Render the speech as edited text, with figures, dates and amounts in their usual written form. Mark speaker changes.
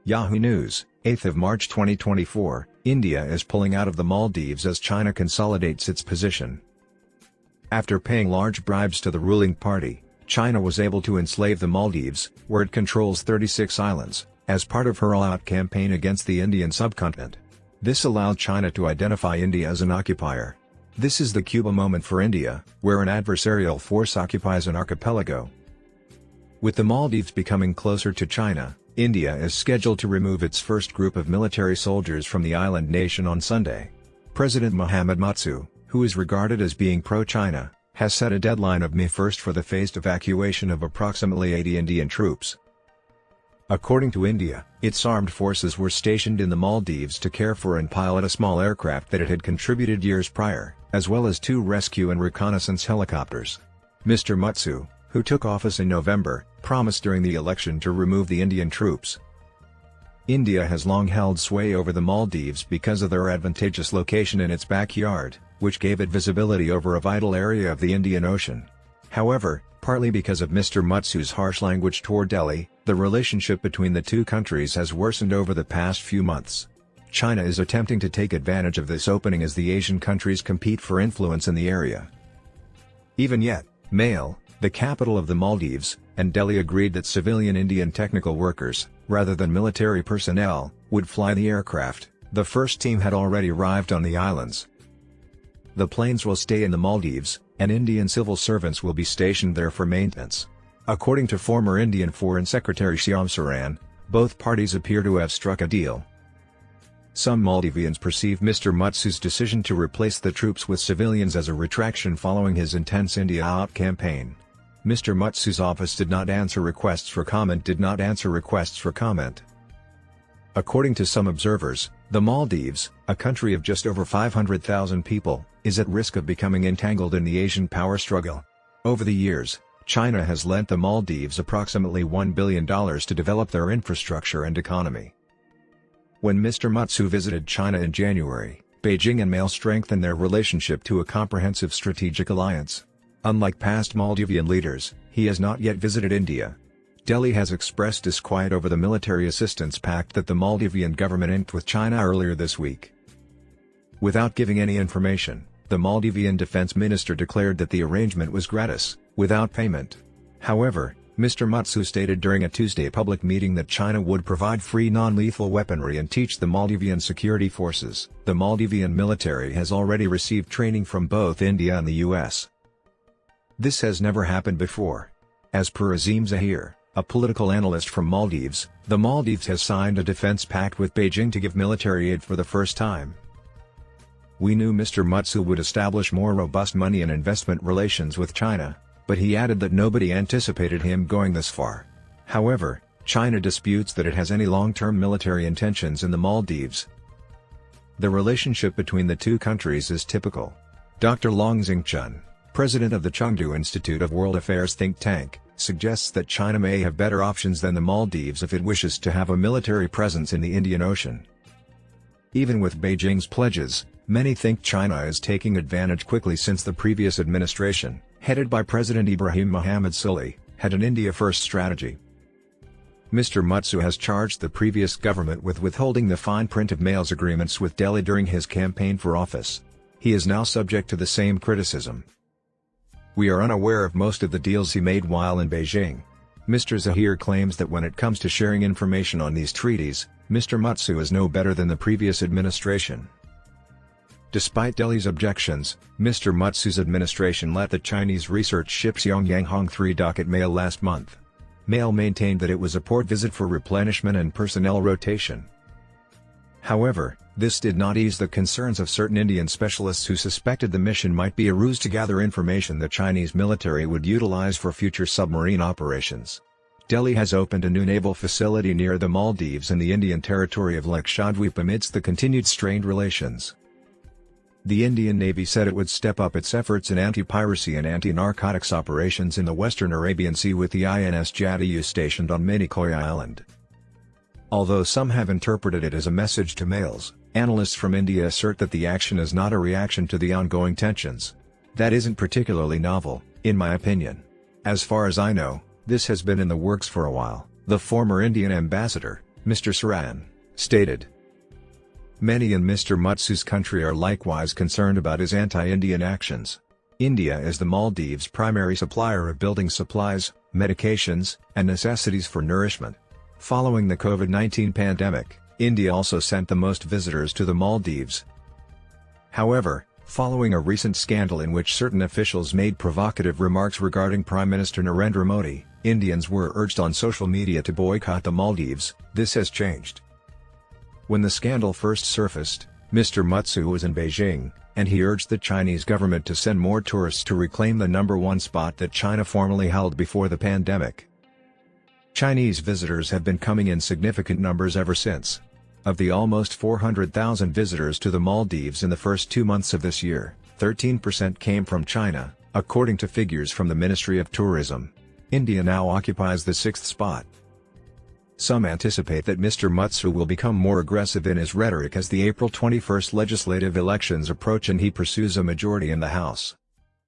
Speaker 1: Yahoo News, 8th of March 2024, India is pulling out of the Maldives as China consolidates its position. After paying large bribes to the ruling party, China was able to enslave the Maldives, where it controls 36 islands, as part of her all-out campaign against the Indian subcontinent. This allowed China to identify India as an occupier. This is the Cuba moment for India, where an adversarial force occupies an archipelago. With the Maldives becoming closer to China, India is scheduled to remove its first group of military soldiers from the island nation on Sunday. President Mohamed Muizzu, who is regarded as being pro-China, has set a deadline of May 1 for the phased evacuation of approximately 80 Indian troops. According to India, its armed forces were stationed in the Maldives to care for and pilot a small aircraft that it had contributed years prior, as well as 2 rescue and reconnaissance helicopters. Mr. Muizzu, who took office in November, promised during the election to remove the Indian troops. India has long held sway over the Maldives because of their advantageous location in its backyard, which gave it visibility over a vital area of the Indian Ocean. However, partly because of Mr. Muizzu's harsh language toward Delhi, the relationship between the two countries has worsened over the past few months. China is attempting to take advantage of this opening as the Asian countries compete for influence in the area. Even yet, Male, the capital of the Maldives, and Delhi agreed that civilian Indian technical workers, rather than military personnel, would fly the aircraft. The first team had already arrived on the islands. The planes will stay in the Maldives, and Indian civil servants will be stationed there for maintenance. According to former Indian Foreign Secretary Shyam Saran, both parties appear to have struck a deal. Some Maldivians perceive Mr. Muizzu's decision to replace the troops with civilians as a retraction following his intense India Out campaign. Mr. Muizzu's office did not answer requests for comment. According to some observers, the Maldives, a country of just over 500,000 people, is at risk of becoming entangled in the Asian power struggle. Over the years, China has lent the Maldives approximately $1 billion to develop their infrastructure and economy. When Mr. Muizzu visited China in January, Beijing and Male strengthened their relationship to a comprehensive strategic alliance. Unlike past Maldivian leaders, he has not yet visited India. Delhi has expressed disquiet over the military assistance pact that the Maldivian government inked with China earlier this week. Without giving any information, the Maldivian defense minister declared that the arrangement was gratis, without payment. However, Mr. Muizzu stated during a Tuesday public meeting that China would provide free non-lethal weaponry and teach the Maldivian security forces. The Maldivian military has already received training from both India and the US. This has never happened before. As per Azim Zahir, a political analyst from Maldives, the Maldives has signed a defense pact with Beijing to give military aid for the first time. We knew Mr. Muizzu would establish more robust money and investment relations with China, but he added that nobody anticipated him going this far. However, China disputes that it has any long-term military intentions in the Maldives. The relationship between the two countries is typical. Dr. Long Xingchun, president of the Chengdu Institute of World Affairs think tank, suggests that China may have better options than the Maldives if it wishes to have a military presence in the Indian Ocean. Even with Beijing's pledges, many think China is taking advantage quickly since the previous administration, headed by President Ibrahim Mohamed Sully, had an India-first strategy. Mr. Muizzu has charged the previous government with withholding the fine print of Male's agreements with Delhi during his campaign for office. He is now subject to the same criticism. We are unaware of most of the deals he made while in Beijing. Mr. Zahir claims that when it comes to sharing information on these treaties, Mr. Muizzu is no better than the previous administration. Despite Delhi's objections, Mr. Muizzu's administration let the Chinese research ship Xiangyang 3 dock at Male last month. Male maintained that it was a port visit for replenishment and personnel rotation. However, this did not ease the concerns of certain Indian specialists who suspected the mission might be a ruse to gather information the Chinese military would utilize for future submarine operations. Delhi has opened a new naval facility near the Maldives and the Indian territory of Lakshadweep amidst the continued strained relations. The Indian Navy said it would step up its efforts in anti-piracy and anti-narcotics operations in the Western Arabian Sea with the INS Jatayu stationed on Minicoy Island. Although some have interpreted it as a message to Males, analysts from India assert that the action is not a reaction to the ongoing tensions. That isn't particularly novel, in my opinion. As far as I know, this has been in the works for a while. The former Indian ambassador, Mr. Saran stated. Many in Mr. Muizzu's country are likewise concerned about his anti-Indian actions. India is the Maldives' primary supplier of building supplies, medications, and necessities for nourishment. Following the COVID-19 pandemic, India also sent the most visitors to the Maldives. However, following a recent scandal in which certain officials made provocative remarks regarding Prime Minister Narendra Modi, Indians were urged on social media to boycott the Maldives. This has changed. When the scandal first surfaced, Mr. Muizzu was in Beijing, and he urged the Chinese government to send more tourists to reclaim the #1 spot that China formerly held before the pandemic. Chinese visitors have been coming in significant numbers ever since. Of the almost 400,000 visitors to the Maldives in the first 2 months of this year, 13% came from China, according to figures from the Ministry of Tourism. India now occupies the 6th spot. Some anticipate that Mr. Muizzu will become more aggressive in his rhetoric as the April 21 legislative elections approach and he pursues a majority in the House.